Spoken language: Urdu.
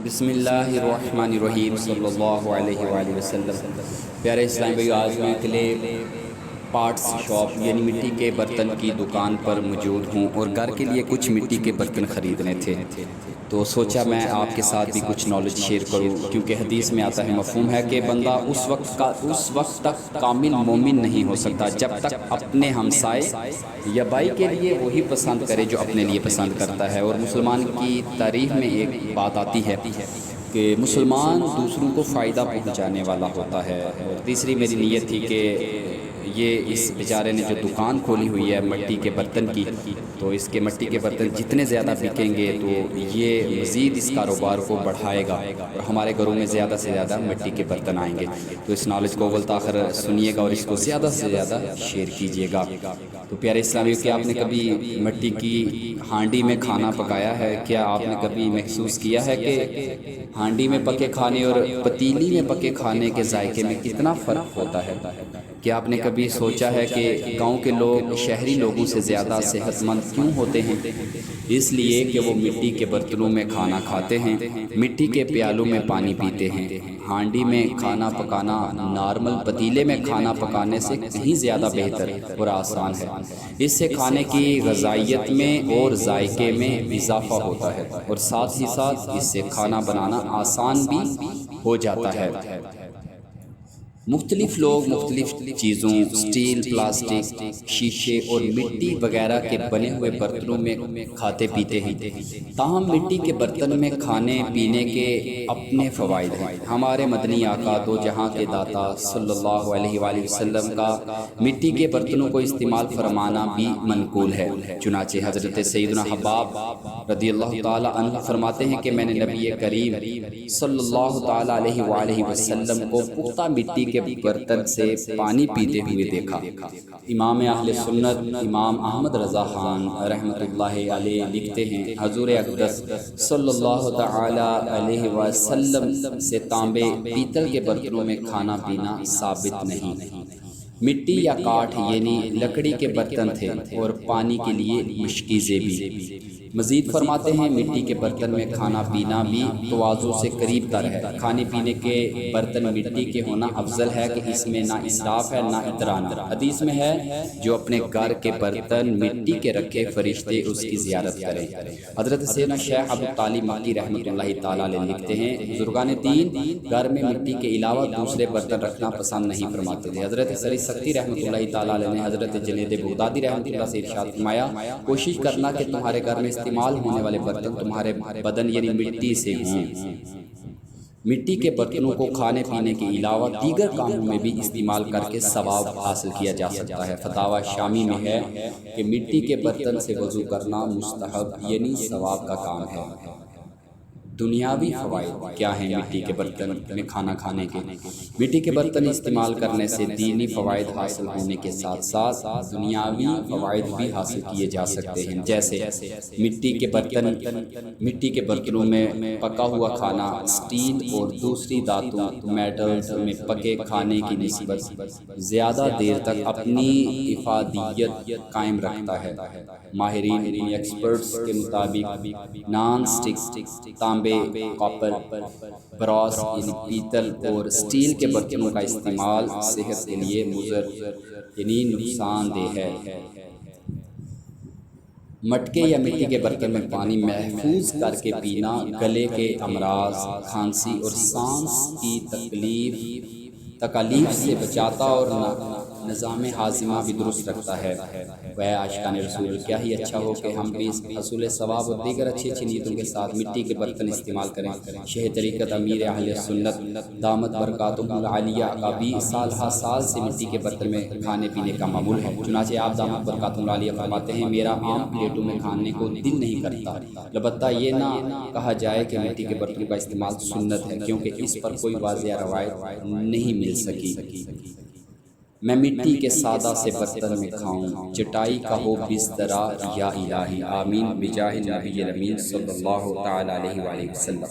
بسم اللہ الرحمن الرحیم صلی اللہ علیہ وآلہ وسلم۔ پیارے اسلام بھائیو، آج میں کلے پارٹس شاپ یعنی مٹی کے برتن کی دکان پر موجود ہوں اور گھر کے لیے کچھ مٹی کے برتن خریدنے تھے، تو سوچا میں آپ کے ساتھ بھی کچھ نالج شیئر کروں، کیونکہ حدیث میں آتا ہے، مفہوم ہے کہ بندہ اس وقت تک کامل مومن نہیں ہو سکتا جب تک اپنے ہمسائے یا بھائی کے لیے وہی پسند کرے جو اپنے لیے پسند کرتا ہے۔ اور مسلمان کی تاریخ میں ایک بات آتی ہے کہ مسلمان دوسروں کو فائدہ پہنچانے والا ہوتا ہے۔ اور تیسری میری نیت تھی کہ یہ اس بیچارے نے جو دکان کھولی ہوئی ہے مٹی کے برتن کی، تو اس کے مٹی کے برتن جتنے زیادہ بکیں گے تو یہ مزید اس کاروبار کو بڑھائے گا اور ہمارے گھروں میں زیادہ سے زیادہ مٹی کے برتن آئیں گے۔ تو اس نالج کو اول تاخر سنیے گا اور اس کو زیادہ سے زیادہ شیئر کیجیے گا۔ تو پیارے اسلامیوں، کیا آپ نے کبھی مٹی کی ہانڈی میں کھانا پکایا ہے؟ کیا آپ نے کبھی محسوس کیا ہے کہ ہانڈی میں پکے کھانے اور پتیلی میں پکے کھانے کے ذائقے میں کتنا فرق ہوتا ہے؟ کیا آپ نے کبھی سوچا ہے کہ گاؤں کے لوگ شہری لوگوں سے زیادہ صحت مند کیوں ہوتے ہیں؟ اس لیے کہ وہ مٹی کے برتنوں میں کھانا کھاتے ہیں، مٹی کے پیالوں میں پانی پیتے ہیں۔ ہانڈی میں کھانا پکانا نارمل پتیلے میں کھانا پکانے سے کہیں زیادہ بہتر اور آسان ہے۔ اس سے کھانے کی غذائیت میں اور ذائقے میں اضافہ ہوتا ہے اور ساتھ ہی ساتھ اس سے کھانا بنانا آسان بھی ہو جاتا ہے۔ مختلف لوگ مختلف چیزوں، سٹیل، پلاسٹک، شیشے اور مٹی وغیرہ کے بنے ہوئے برتنوں میں کھاتے پیتے ہیں، تاہم مٹی کے برتن میں کھانے پینے کے اپنے فوائد ہیں۔ ہمارے مدنی آقا دو جہاں کے داتا صلی اللہ علیہ وآلہ وسلم کا مٹی کے برتنوں کو استعمال فرمانا بھی منقول ہے۔ چنانچہ حضرت سیدنا حباب رضی اللہ تعالی عنہ فرماتے ہیں کہ میں نے نبی کریم صلی اللہ تعالی علیہ وآلہ وسلم کو پختہ مٹی کے برتن سے پانی پیتے ہوئے دیکھا۔ امام اہل سنت امام احمد رضا خان رحمۃ اللہ علیہ لکھتے ہیں، حضور اقدس صلی اللہ تعالی علیہ وسلم سے تانبے پیتل کے برتنوں میں کھانا پینا ثابت نہیں۔ مٹی یا کاٹھ یعنی لکڑی کے برتن تھے اور پانی کے لیے مشکیزیں بھی۔ مزید فرماتے ہیں، مٹی کے برتن میں کھانا پینا بھی تواضع سے قریب تر ہے۔ کھانے پینے کے برتن مٹی کے ہونا افضل ہے کہ اس میں نہ اسراف ہے نہ اترانا۔ حدیث میں ہے، جو اپنے گھر کے برتن مٹی کے رکھے فرشتے اس کی زیارت کریں۔ حضرت سیدنا شیخ ابو طالب مکی رحمۃ اللہ تعالی علیہ لکھتے ہیں، بزرگان دین گھر میں مٹی کے علاوہ دوسرے برتن رکھنا پسند نہیں فرماتے تھے۔ حضرت سری سختی رحمۃ اللہ تعالی علیہ نے حضرت جنید بغدادی رحمۃ اللہ سے ارشاد فرمایا، کوشش کرنا کہ تمہارے گھر میں استعمال ہونے والے برتن تمہارے بدن یعنی مٹی سے ہوں۔ مٹی کے برتنوں کو کھانے پینے کے علاوہ دیگر کاموں میں بھی استعمال کر کے ثواب حاصل کیا جا سکتا ہے۔ فتاوی شامی میں ہے کہ مٹی کے برتن سے وضو کرنا مستحب یعنی ثواب کا کام ہے۔ دنیاوی فوائد کیا ہیں مٹی کے برتن میں کھانا کھانے کے؟ مٹی کے برتن استعمال کرنے سے دینی فوائد حاصل ہونے کے ساتھ ساتھ دنیاوی فوائد بھی حاصل کیے جا سکتے ہیں، جیسے مٹی کے برتنوں میں پکا ہوا کھانا سٹیل اور دوسری دھاتوں میٹلز میں پکے کھانے کی نسبت زیادہ دیر تک اپنی افادیت قائم رکھتا ہے۔ ماہرین ایکسپرٹس کے مطابق نان سٹک، تانبے، کاپر، براس یعنی پیتل اور سٹیل کے برتنوں کا استعمال صحت کے لیے مضر یعنی نقصان دہ ہے۔ مٹکے یا مٹی کے برتن میں پانی محفوظ کر کے پینا گلے کے امراض، کھانسی اور سانس کی تکالیف سے بچاتا اور نظام ہاضمہ بھی درست رکھتا ہے۔ وہ عاشقان رسول، کیا ہی اچھا ہو کہ ہم بھی حصول ثواب اور دیگر اچھی اچھی نیتوں کے ساتھ مٹی کے برتن استعمال کریں۔ شیخ طریقت امیر اہل سنت دامت برکاتہ العالیہ کا بھی سال ہا سال سے مٹی کے برتن میں کھانے پینے کا معمول ہے۔ چنانچہ آپ دامت برکاتہ العالیہ فرماتے ہیں، میرا عام پلیٹوں میں کھانے کو دل نہیں کرتا، البتہ یہ نہ کہا جائے کہ مٹی کے برتن کا استعمال سنت ہے، کیونکہ اس پر کوئی واضح روایت نہیں مل سکی۔ میں مٹی کے سادہ سے برتن میں کھاؤں، چٹائی کا ہو بسترا یا الہی، آمین بجاہ النبی الامین صلی اللہ تعالی علیہ وآلہ وسلم۔